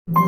Welcome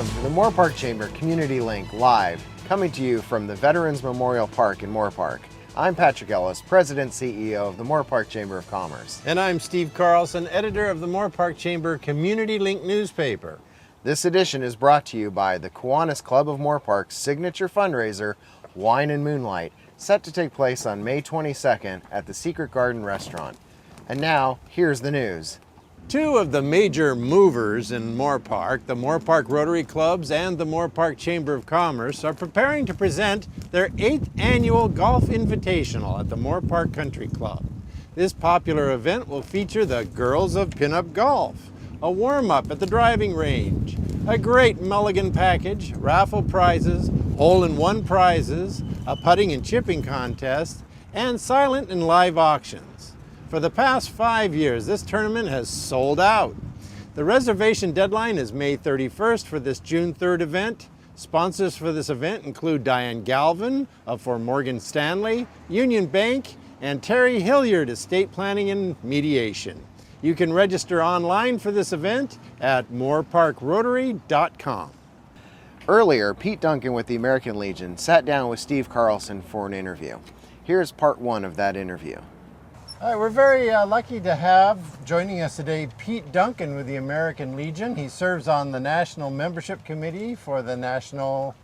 to the Moorpark Chamber Community Link live, coming to you from the Veterans Memorial Park in Moorpark. I'm Patrick Ellis, President CEO of the Moorpark Chamber of Commerce. And I'm Steve Carlson, editor of the Moorpark Chamber Community Link newspaper. This edition is brought to you by the Kiwanis Club of Moorpark's signature fundraiser, Wine and Moonlight, set to take place on May 22nd at the Secret Garden Restaurant. And now, here's the news. Two of the major movers in Moorpark, the Moorpark Rotary Clubs and the Moorpark Chamber of Commerce, are preparing to present their 8th annual Golf Invitational at the Moorpark Country Club. This popular event will feature the Girls of Pinup Golf, a warm-up at the driving range, a great mulligan package, raffle prizes, hole-in-one prizes, a putting and chipping contest, and silent and live auctions. For the past 5 years, this tournament has sold out. The reservation deadline is May 31st for this June 3rd event. Sponsors for this event include Diane Galvin for Morgan Stanley, Union Bank, and Terry Hilliard, Estate Planning and Mediation. You can register online for this event at moorparkrotary.com. Earlier, Pete Duncan with the American Legion sat down with Steve Carlson for an interview. Here's part one of that interview. All right, we're very lucky to have joining us today Pete Duncan with the American Legion. He serves on the National Membership Committee for the National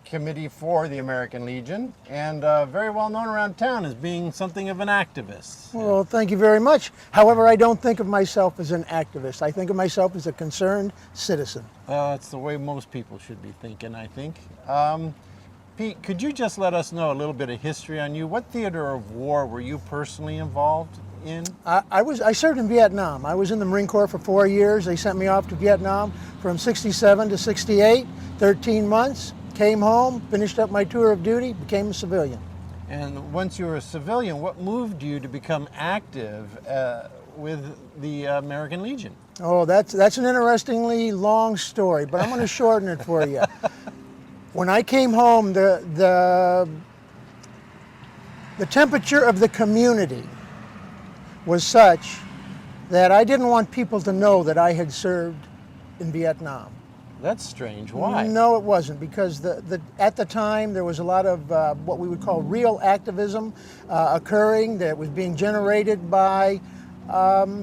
Committee for the American Legion, and very well known around town as being something of an activist. Well, thank you very much. However, I don't think of myself as an activist. I think of myself as a concerned citizen. That's the way most people should be thinking, I think. Pete, could you just let us know a little bit of history on you? What theater of war were you personally involved in? I served in Vietnam. I was in the Marine Corps for 4 years. They sent me off to Vietnam from 67 to 68, 13 months, came home, finished up my tour of duty, became a civilian. And once you were a civilian, what moved you to become active with the American Legion? Oh, that's an interestingly long story, but I'm going to shorten it for you. When I came home, the temperature of the community was such that I didn't want people to know that I had served in Vietnam. That's strange. Why? No, it wasn't, because at the time there was a lot of what we would call real activism occurring that was being generated by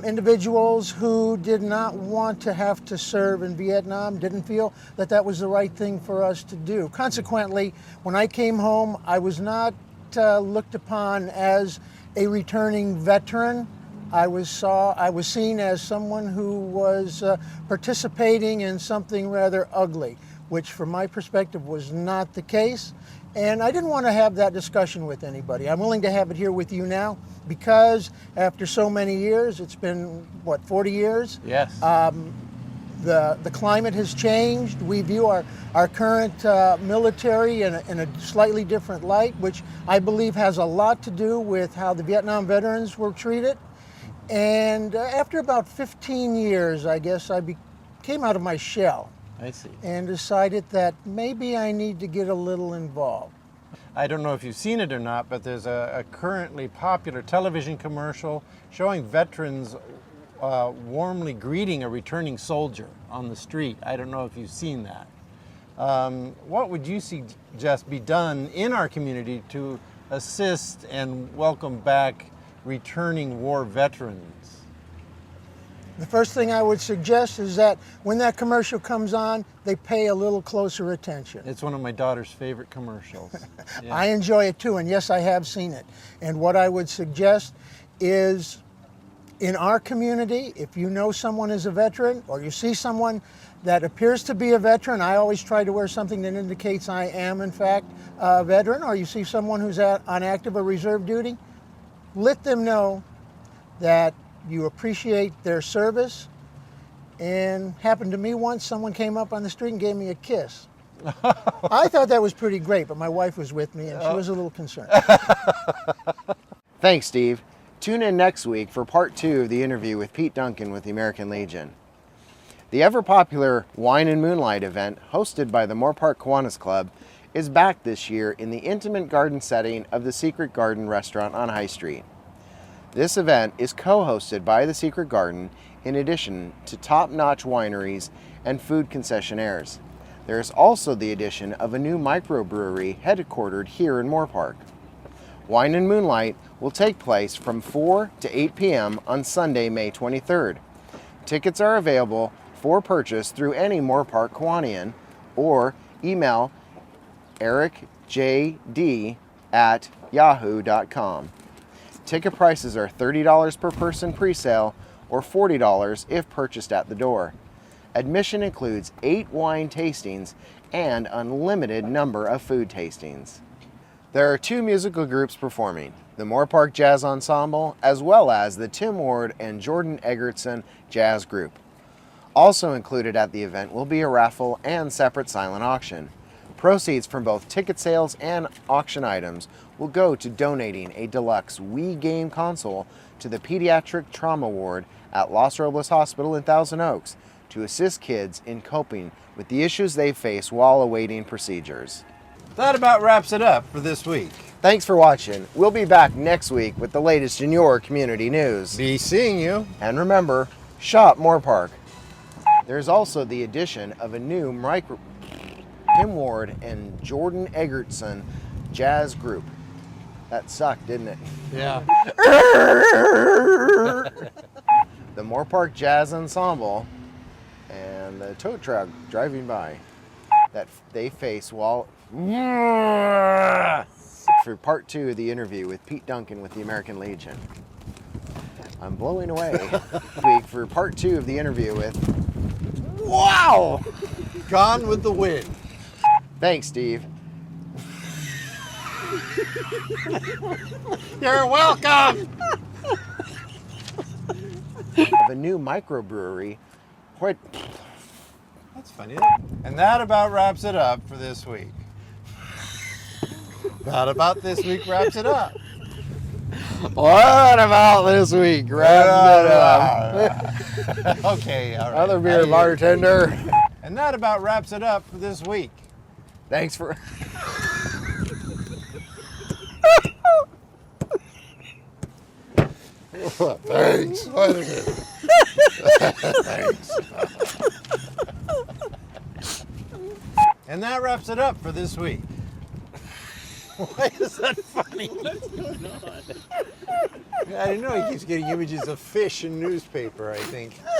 individuals who did not want to have to serve in Vietnam, didn't feel that that was the right thing for us to do. Consequently, when I came home, I was not looked upon as a returning veteran. I was seen as someone who was participating in something rather ugly, which from my perspective was not the case. And I didn't want to have that discussion with anybody. I'm willing to have it here with you now because after so many years, it's been, what, 40 years? Yes. The climate has changed. We view our current military in a slightly different light, which I believe has a lot to do with how the Vietnam veterans were treated. And after about 15 years, I guess, I came out of my shell. I see. And decided that maybe I need to get a little involved. I don't know if you've seen it or not, but there's a currently popular television commercial showing veterans warmly greeting a returning soldier on the street. I don't know if you've seen that. What would you suggest be done in our community to assist and welcome back returning war veterans? The first thing I would suggest is that when that commercial comes on, they pay a little closer attention. It's one of my daughter's favorite commercials. Yeah. I enjoy it too, and yes, I have seen it. And what I would suggest is, in our community, if you know someone is a veteran, or you see someone that appears to be a veteran, I always try to wear something that indicates I am in fact a veteran, or you see someone who's on active or reserve duty, let them know that you appreciate their service. And happened to me once, someone came up on the street and gave me a kiss. I thought that was pretty great, but my wife was with me and she was a little concerned. Thanks, Steve. Tune in next week for part 2 of the interview with Pete Duncan with the American Legion. The ever-popular Wine and Moonlight event, hosted by the Moorpark Kiwanis Club, is back this year in the intimate garden setting of the Secret Garden restaurant on High Street. This event is co-hosted by the Secret Garden in addition to top-notch wineries and food concessionaires. There is also the addition of a new microbrewery headquartered here in Moorpark. Wine and Moonlight will take place from 4 to 8 p.m. on Sunday, May 23rd. Tickets are available for purchase through any Moorpark Kiwanian or email ericjd@yahoo.com. Ticket prices are $30 per person pre-sale or $40 if purchased at the door. Admission includes 8 wine tastings and unlimited number of food tastings. There are 2 musical groups performing, the Moorpark Jazz Ensemble as well as the Tim Ward and Jordan Egertson Jazz Group. Also included at the event will be a raffle and separate silent auction. Proceeds from both ticket sales and auction items will go to donating a deluxe Wii game console to the Pediatric Trauma Ward at Los Robles Hospital in Thousand Oaks to assist kids in coping with the issues they face while awaiting procedures. That about wraps it up for this week. Thanks for watching. We'll be back next week with the latest in your community news. Be seeing you. And remember, shop Moorpark. There's also the addition of a new Tim Ward and Jordan Egertson Jazz Group. That sucked, didn't it? Yeah. The Moorpark Jazz Ensemble and the tow truck driving by that they face while for part 2 of the interview with Pete Duncan with the American Legion. I'm blowing away week for part 2 of the interview with Wow! Gone with the Wind. Thanks, Steve. You're welcome! Of a new microbrewery. What? That's funny. And that about wraps it up for this week. That about this week wraps it up. What about this week? Wrap it up. Okay, all right. Other beer, bartender. And that about wraps it up for this week. Thanks for. Thanks. What is it? Thanks. And that wraps it up for this week. Why is that funny? What's going on? I don't know. He keeps getting images of fish in newspaper, I think.